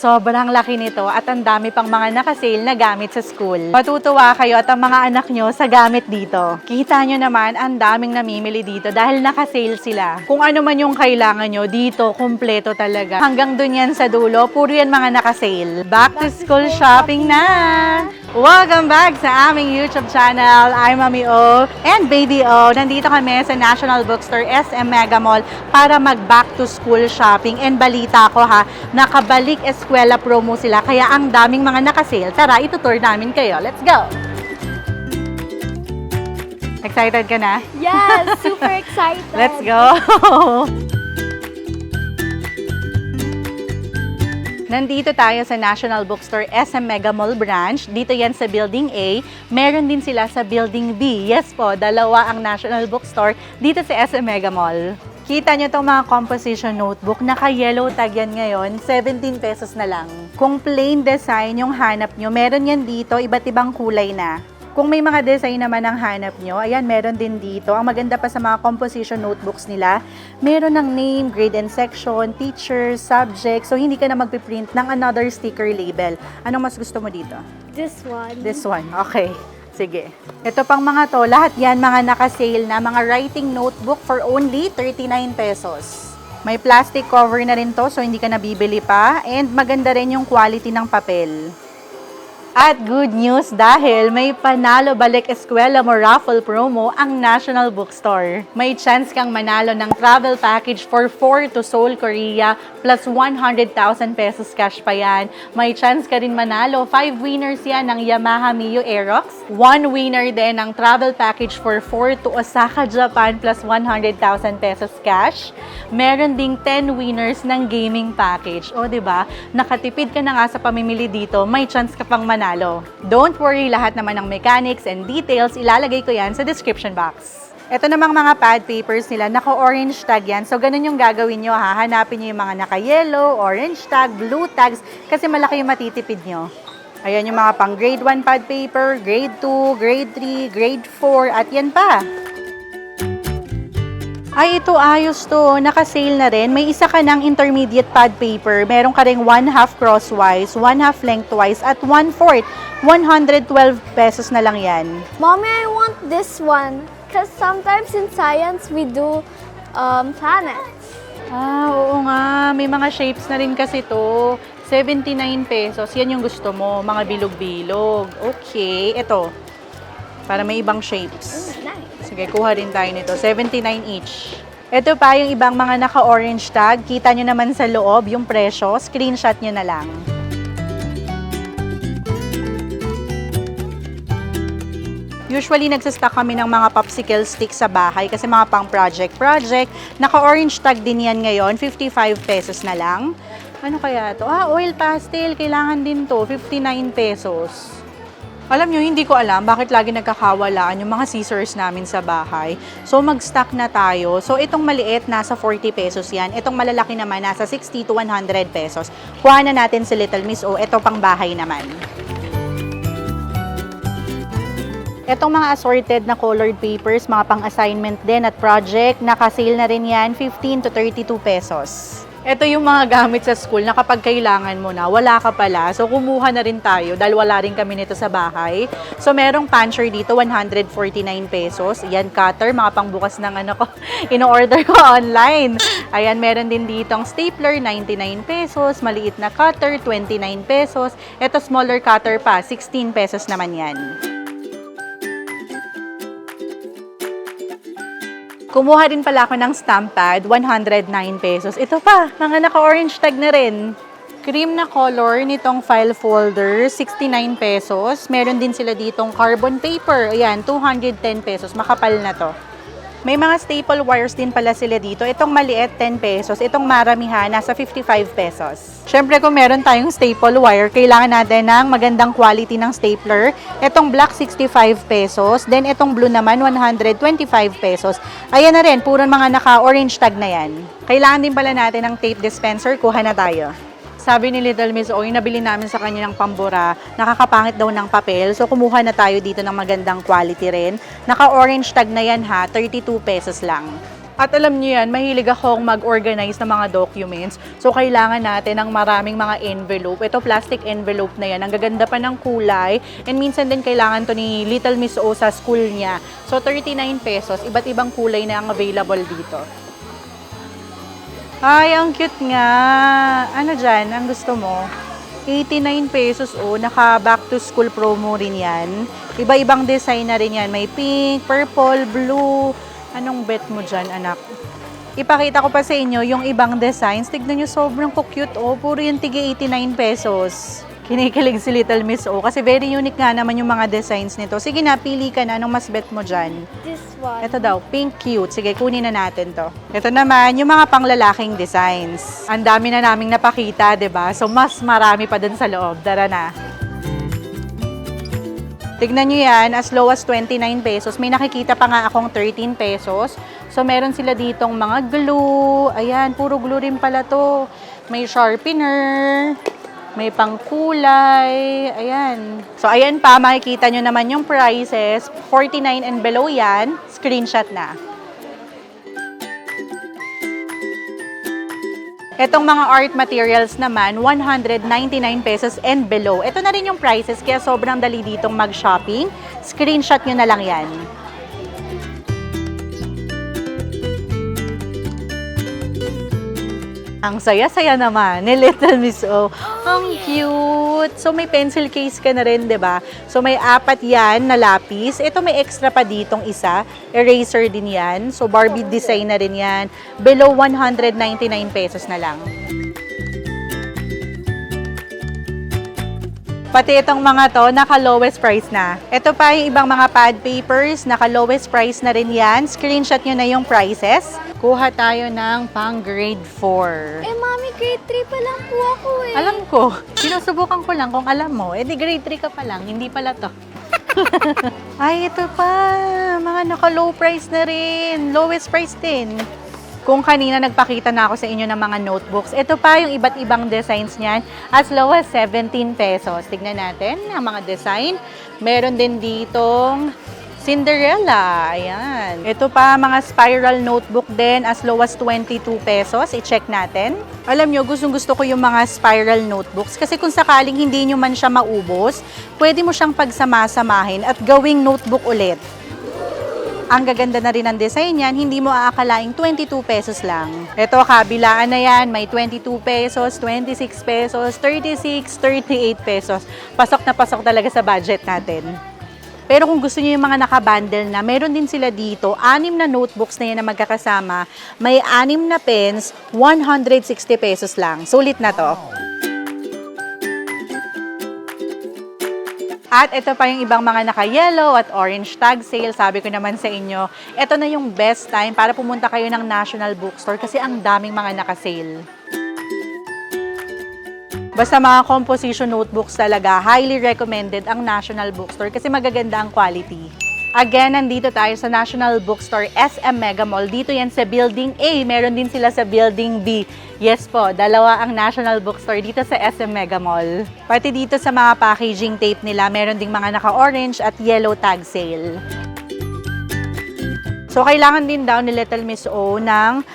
Sobrang laki nito at ang dami pang mga nakasale na gamit sa school. Matutuwa kayo at ang mga anak nyo sa gamit dito. Kita nyo naman, ang daming namimili dito dahil nakasale sila. Kung ano man yung kailangan nyo, dito, kumpleto talaga. Hanggang dun yan sa dulo, puro yan mga nakasale. Back to school shopping na! Welcome back sa aming YouTube channel. I'm Mami O and Baby O. Nandito kami sa National Bookstore SM Mega Mall para mag back to school shopping. And balita ko ha, nakabalik eskwela promo sila kaya ang daming mga nakasale. Tara, itutour namin kayo. Let's go! Excited ka na? Yes, super excited. Let's go! Nandito tayo sa National Bookstore SM Mega Mall branch. Dito yan sa Building A. Meron din sila sa Building B. Yes po, dalawa ang National Bookstore dito sa SM Mega Mall. Kita nyo itong mga composition notebook. Naka-yellow tag yan ngayon. 17 pesos na lang. Kung plain design yung hanap nyo, meron yan dito. Iba't ibang kulay na. Kung may mga design naman ang hanap nyo, ayan, meron din dito. Ang maganda pa sa mga composition notebooks nila, meron ng name, grade and section, teacher, subject. So, hindi ka na magpiprint ng another sticker label. Anong mas gusto mo dito? This one. This one. Okay. Sige. Ito pang mga to, lahat yan mga naka-sale na mga writing notebook for only 39 pesos. May plastic cover na rin to, so hindi ka nabibili pa. And maganda rin yung quality ng papel. At good news dahil may panalo balik eskwela mo raffle promo ang National Bookstore. May chance kang manalo ng travel package for 4 to Seoul, Korea plus 100,000 pesos cash pa yan. May chance ka rin manalo. 5 winners yan ng Yamaha Mio Aerox. 1 winner din ng travel package for 4 to Osaka, Japan plus 100,000 pesos cash. Meron ding 10 winners ng gaming package. O, diba? Nakatipid ka na nga sa pamimili dito, may chance ka pang manalo. Don't worry, lahat naman ng mechanics and details, ilalagay ko yan sa description box. Ito namang mga pad papers nila, naka-orange tag yan. So, ganun yung gagawin nyo ha. Hanapin nyo yung mga naka-yellow, orange tag, blue tags, kasi malaki yung matitipid nyo. Ayan yung mga pang grade 1 pad paper, grade 2, grade 3, grade 4, at yan pa. Ay, ito ayos to. Naka-sale na rin. May isa ka ng intermediate pad paper. Meron ka ring 1/2 crosswise, 1/2 lengthwise, at 1/4. 112 pesos na lang yan. Mommy, I want this one. Because sometimes in science, we do planets. Ah, oo nga. May mga shapes na rin kasi to. 79 pesos. Yan yung gusto mo. Mga bilog-bilog. Okay. Ito. Para may ibang shapes. Nice. Sige, kuha rin tayo nito. 79 each. Ito pa yung ibang mga naka-orange tag. Kita nyo naman sa loob yung presyo. Screenshot nyo na lang. Usually, nagsastock kami ng mga popsicle sticks sa bahay kasi mga pang project. Naka-orange tag din yan ngayon. 55 pesos na lang. Ano kaya to? Ah, oil pastel. Kailangan din to. 59 pesos. Alam nyo, hindi ko alam bakit lagi nagkakawalaan yung mga scissors namin sa bahay. So, mag-stock na tayo. So, itong maliit, nasa 40 pesos yan. Itong malalaki naman, nasa 60 to 100 pesos. Kuha na natin si Little Miss O. Ito pang bahay naman. Itong mga assorted na colored papers, mga pang-assignment din at project, naka-sale na rin yan, 15 to 32 pesos. Ito yung mga gamit sa school na kapag kailangan mo na, wala ka pala. So, kumuha na rin tayo dahil wala rin kami nito sa bahay. So, merong puncher dito, 149 pesos. Yan, cutter, mga pangbukas ng ano ko, ino-order ko online. Ayan, meron din ditong stapler, 99 pesos. Maliit na cutter, 29 pesos. Ito, smaller cutter pa, 16 pesos naman yan. Kumuha rin pala ako ng stamp pad, 109 pesos. Ito pa, mga naka-orange tag na rin. Cream na color nitong file folder, 69 pesos. Meron din sila ditong carbon paper. Ayan, 210 pesos. Makapal na to. May mga staple wires din pala sila dito. Itong maliit, 10 pesos. Itong maramihan, nasa 55 pesos. Siyempre, kung meron tayong staple wire, kailangan natin ng magandang quality ng stapler. Itong black, 65 pesos. Then, itong blue naman, 125 pesos. Ayan na rin, puro mga naka-orange tag na yan. Kailangan din pala natin ng tape dispenser. Kuha na tayo. Sabi ni Little Miss O, nabili namin sa kanya ng pambura, nakakapangit daw ng papel. So, kumuha na tayo dito ng magandang quality rin. Naka-orange tag na yan ha, 32 pesos lang. At alam niyo yan, mahilig akong mag-organize ng mga documents. So, kailangan natin ng maraming mga envelope. Ito, plastic envelope na yan. Ang gaganda pa ng kulay. And minsan din kailangan to ni Little Miss O sa school niya. So, 39 pesos. Iba't ibang kulay na ang available dito. Ay, ang cute nga. Ano dyan? Ang gusto mo? 89 pesos naka back to school promo rin yan. Iba-ibang design na rin yan. May pink, purple, blue. Anong bet mo dyan, anak? Ipakita ko pa sa inyo yung ibang designs. Tignan nyo, sobrang cute. Puro yung tigi 89 pesos. Kinikilig si Little Miss O kasi very unique nga naman yung mga designs nito. Sige na, pili ka na. Anong mas bet mo dyan? This one. Ito daw, pink cute. Sige, kunin na natin to. Ito naman, yung mga panglalaking designs. Ang dami na naming napakita, 'di ba? So, mas marami pa dun sa loob. Tara na. Tignan nyo yan, as low as 29 pesos. May nakikita pa nga akong 13 pesos. So, meron sila ditong mga glue. Ayan, puro glue rin pala to. May sharpener. May pangkulay. Ayan. So, ayan pa, makikita nyo naman yung prices. 49 and below yan. Screenshot na. Etong mga art materials naman, 199 pesos and below. Ito na rin yung prices, kaya sobrang dali ditong mag-shopping. Screenshot nyo na lang yan. Ang saya-saya naman ni Little Miss O. Ang cute! So, may pencil case ka na rin, 'di ba? So, may 4 yan na lapis. Ito may extra pa ditong isa. Eraser din yan. So, Barbie design na rin yan. Below 199 pesos na lang. Pati itong mga to, naka-lowest price na. Ito pa yung ibang mga pad papers, naka-lowest price na rin yan. Screenshot nyo na yung prices. Kuha tayo ng pang grade 4. Mami, grade 3 pa lang po ako Alam ko, sinusubukan ko lang kung alam mo. Di grade 3 ka pa lang, hindi pala to. Ay, ito pa. Mga naka-low price na rin. Lowest price din. Kung kanina nagpakita na ako sa inyo ng mga notebooks, ito pa yung iba't ibang designs niyan as low as 17 pesos. Tignan natin ang mga design. Meron din ditong Cinderella. Ayan. Ito pa, mga spiral notebook din as low as 22 pesos. I-check natin. Alam nyo, gustong-gusto ko yung mga spiral notebooks kasi kung sakaling hindi nyo man siya maubos, pwede mo siyang pagsama-samahin at gawing notebook ulit. Ang gaganda na rin ang design yan, hindi mo aakalaing 22 pesos lang. Ito, kabilaan na yan, may 22 pesos, 26 pesos, 36, 38 pesos. Pasok na pasok talaga sa budget natin. Pero kung gusto niyo yung mga naka-bundle na, meron din sila dito, 6 na notebooks na yan na magkakasama, may 6 na pens, 160 pesos lang. Sulit na to. At ito pa yung ibang mga naka-yellow at orange tag sale. Sabi ko naman sa inyo, ito na yung best time para pumunta kayo ng National Bookstore kasi ang daming mga naka-sale. Basta mga composition notebooks talaga, highly recommended ang National Bookstore kasi magaganda ang quality. Again, nandito tayo sa National Bookstore SM Mega Mall. Dito yan sa Building A. Meron din sila sa Building B. Yes po, dalawa ang National Bookstore dito sa SM Mega Mall. Pati dito sa mga packaging tape nila, meron ding mga naka-orange at yellow tag sale. So, kailangan din daw ni Little Miss O ng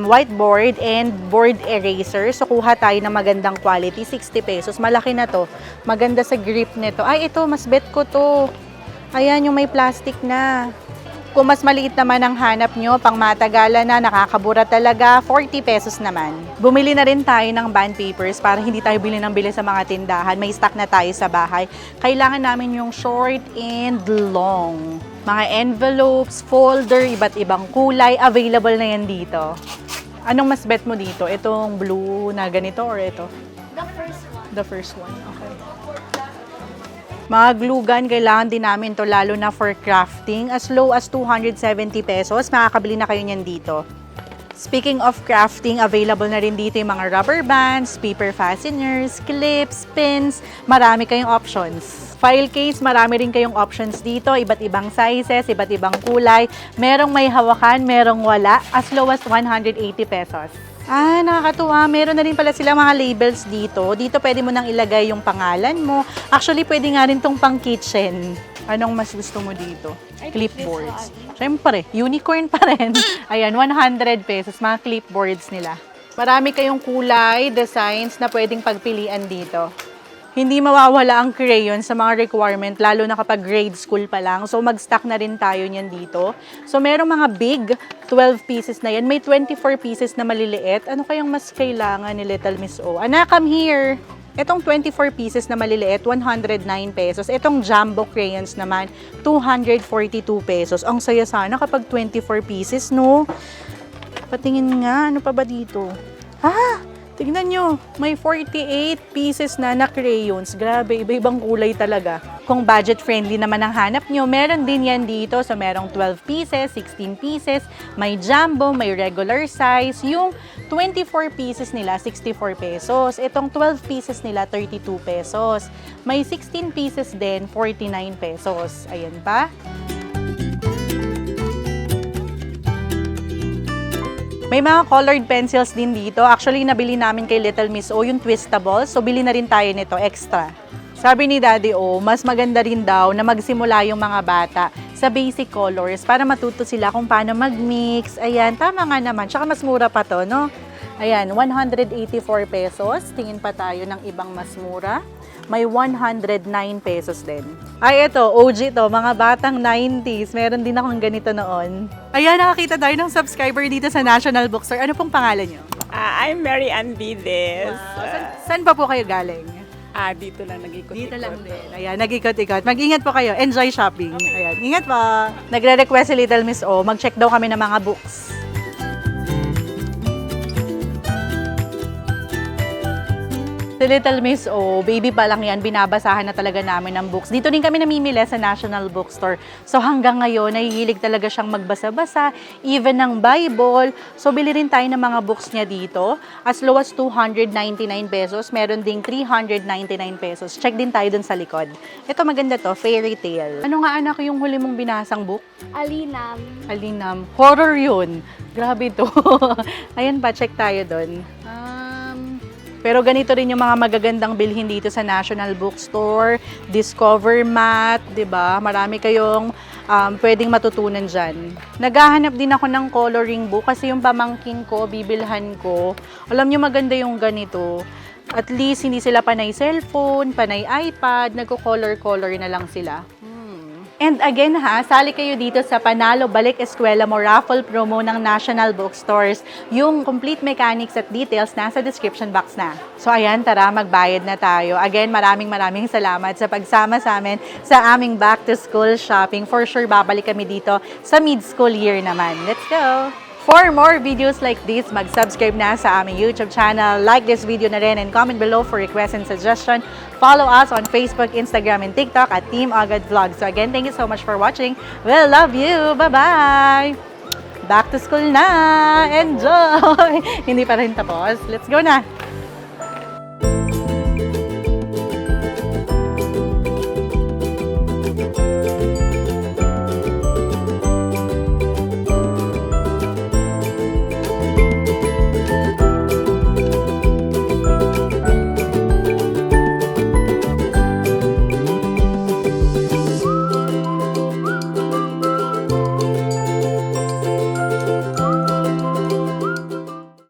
whiteboard and board eraser. So, kuha tayo ng magandang quality, 60 pesos. Malaki na to. Maganda sa grip nito. Ay, ito, mas bet ko to. Ayan, yung may plastic na. Kung mas maliit naman ang hanap nyo, pang matagalan na, nakakabura talaga, 40 pesos naman. Bumili na rin tayo ng bond papers para hindi tayo bili ng bili sa mga tindahan. May stock na tayo sa bahay. Kailangan namin yung short and long. Mga envelopes, folder, iba't ibang kulay, available na yan dito. Anong mas bet mo dito? Itong blue na ganito or ito? The first one. The first one, okay. Mga glue gun, kailangan din namin to lalo na for crafting. As low as 270 pesos, makakabili na kayo niyan dito. Speaking of crafting, available na rin dito yung mga rubber bands, paper fasteners, clips, pins, marami kayong options. File case, marami rin kayong options dito, iba't ibang sizes, iba't ibang kulay. Merong may hawakan, merong wala, as low as 180 pesos. Ah, nakakatuwa. Meron na rin pala sila mga labels dito. Dito pwede mo nang ilagay yung pangalan mo. Actually, pwede nga rin tong pang kitchen. Anong mas gusto mo dito? Clipboards. Siyempre, unicorn pa rin. Ayan, 100 pesos, mga clipboards nila. Marami kayong kulay, designs na pwedeng pagpilian dito. Hindi mawawala ang crayon sa mga requirement, lalo na kapag grade school pa lang. So, mag-stock na rin tayo niyan dito. So, merong mga big 12 pieces na yan. May 24 pieces na maliliit. Ano kayang mas kailangan ni Little Miss O? Anak, come here! Itong 24 pieces na maliliit, 109 pesos. Itong jumbo crayons naman, 242 pesos. Ang saya sana kapag 24 pieces, no? Patingin nga, ano pa ba dito? Tignan nyo, may 48 pieces na crayons. Grabe, iba-ibang kulay talaga. Kung budget-friendly naman ang hanap nyo, meron din yan dito. So, merong 12 pieces, 16 pieces, may jumbo, may regular size. Yung 24 pieces nila, 64 pesos. Itong 12 pieces nila, 32 pesos. May 16 pieces din, 49 pesos. Ayan pa. May mga colored pencils din dito. Actually, nabili namin kay Little Miss O yung twistable. So, bili na rin tayo nito, extra. Sabi ni Daddy O, mas maganda rin daw na magsimula yung mga bata sa basic colors para matuto sila kung paano mag-mix. Ayan, tama nga naman. Tsaka mas mura pa to, no? Ayan, 184 pesos. Tingin pa tayo ng ibang mas mura. May 109 pesos din. Ay, ito, OG to, mga batang 90s. Meron din akong ganito noon. Ayan, nakakita tayo ng subscriber dito sa National Bookstore. Ano pong pangalan nyo? I'm Mary Ann Vides. Saan pa po kayo galing? Dito lang nag-ikot-ikot. Dito lang din. Ayan, nag-ikot-ikot. Mag-ingat po kayo. Enjoy shopping. Ayan, ingat po. Nagre-request si Little Miss O, mag-check daw kami ng mga books. Si Little Miss O, baby pa lang yan, binabasahan na talaga namin ng books. Dito din kami namimili sa National Bookstore. So hanggang ngayon, nahihilig talaga siyang magbasa-basa, even ng Bible. So bili rin tayo ng mga books niya dito. As low as 299 pesos, meron ding 399 pesos. Check din tayo dun sa likod. Ito maganda to, fairy tale. Ano nga anak yung huli mong binasang book? Alinam. Alinam. Horror yun. Grabe to. Ayan pa, check tayo dun. Pero ganito rin yung mga magagandang bilhin dito sa National Bookstore, Discover Math, 'di ba? Marami kayong pwedeng matutunan diyan. Naghahanap din ako ng coloring book kasi yung pamangkin ko, bibilhan ko. Alam niyo maganda yung ganito. At least hindi sila panay cellphone, panay iPad, nagko-color-color na lang sila. And again sali kayo dito sa Panalo Balik Eskwela Mo raffle promo ng National Bookstores. Yung complete mechanics at details nasa description box na. So ayan, tara, magbayad na tayo. Again, maraming salamat sa pagsama sa amin sa aming back to school shopping. For sure, babalik kami dito sa mid-school year naman. Let's go! For more videos like this, mag-subscribe na sa aming YouTube channel. Like this video na rin and comment below for requests and suggestion. Follow us on Facebook, Instagram, and TikTok at Team Agad Vlogs. So again, thank you so much for watching. We love you. Bye-bye! Back to school na! Enjoy! Hindi pa rin tapos. Let's go na!